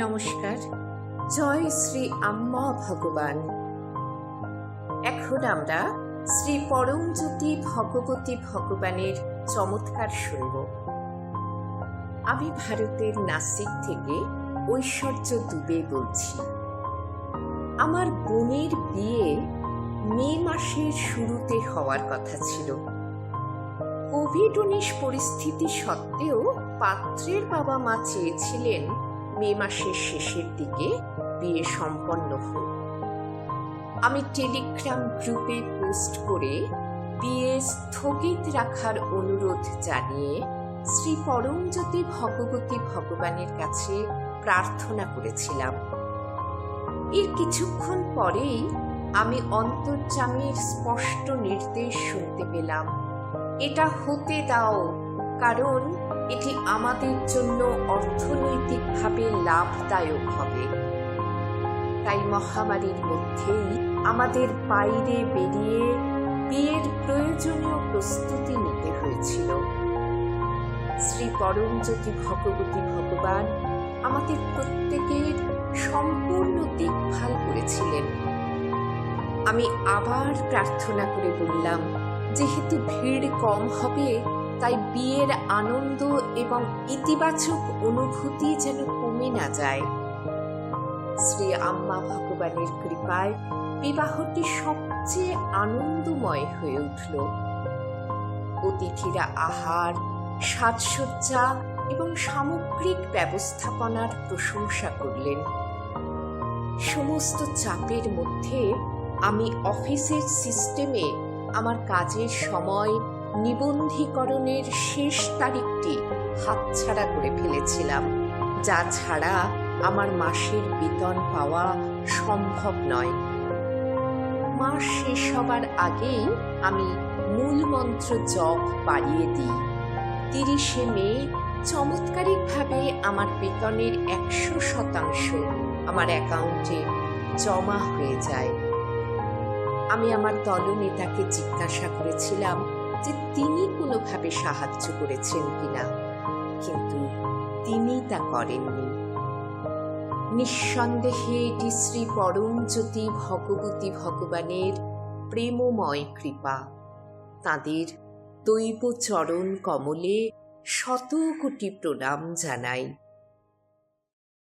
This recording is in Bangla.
নমস্কার। জয় শ্রী আম্মা ভগবান। এখন আমরা শ্রী পরমজ্যোতি ভগবতী ভগবানের চমৎকার শুনব। আমি ভারতের নাসিক থেকে ঐশ্বর্য দুবে বলছি। আমার বোনের বিয়ে মে মাসের শুরুতে হওয়ার কথা ছিল। কোভিড-19 পরিস্থিতি সত্ত্বেও পাত্রের বাবা মা চেয়েছিলেন মে মাসের শেষের দিকে বিয়ে সম্পন্ন হোক। আমি টেলিগ্রাম গ্রুপে পোস্ট করে বিয়ে স্থগিত রাখার অনুরোধ জানিয়ে শ্রী পরমজ্যোতি ভগবতী ভগবানের কাছে প্রার্থনা করেছিলাম। এর কিছুক্ষণ পরেই আমি অন্তর্যামীর স্পষ্ট নির্দেশ শুনতে পেলাম, এটা হতে দাও, কারণ এটি আমাদের জন্য অর্থনৈতিকভাবে লাভদায়ক হবে। তাই মহামারীর মধ্যেই আমাদের বাইরে বেরিয়ে বিয়ের প্রয়োজনীয় প্রস্তুতি নিতে হয়েছিল। শ্রী পরমজ্যোতি ভগবতী ভগবান আমাদের প্রত্যেকের সম্পূর্ণ দেখভাল করেছিলেন। আমি আবার প্রার্থনা করে বললাম, যেহেতু ভিড় কম হবে, তাই বিয়ের আনন্দ এবং ইতিবাচক অনুভূতি যেন কমে না যায়। শ্রী আম্মা ভগবানের কৃপায় বিবাহটি সবচেয়ে আনন্দময় হয়ে উঠল। অতিথিরা আহার, সাজসজ্জা এবং সামগ্রিক ব্যবস্থাপনার প্রশংসা করলেন। সমস্ত চাপের মধ্যে আমি অফিসের সিস্টেমে আমার কাজের সময় নিবন্ধীকরণের শেষ তারিখটি হাতছাড়া করে ফেলেছিলাম, যা ছাড়া আমার মাসের বেতন পাওয়া সম্ভব নয়। মাস শেষ হবার আগেই আমি মূল মন্ত্র জপ বাড়িয়ে দিই। 30শে মে চমৎকারিকভাবে আমার বেতনের 100% আমার অ্যাকাউন্টে জমা হয়ে যায়। আমি আমার দলনেতাকে জিজ্ঞাসা করেছিলাম যে তিনি কোনোভাবে সাহায্য করেছেন কিনা, কিন্তু তিনি তা করেননি। নিঃসন্দেহে এটি শ্রী পরমজ্যোতি ভগবতী ভগবানের প্রেমময় কৃপা। তাঁদের দৈব চরণ কমলে শত কোটি প্রণাম জানাই।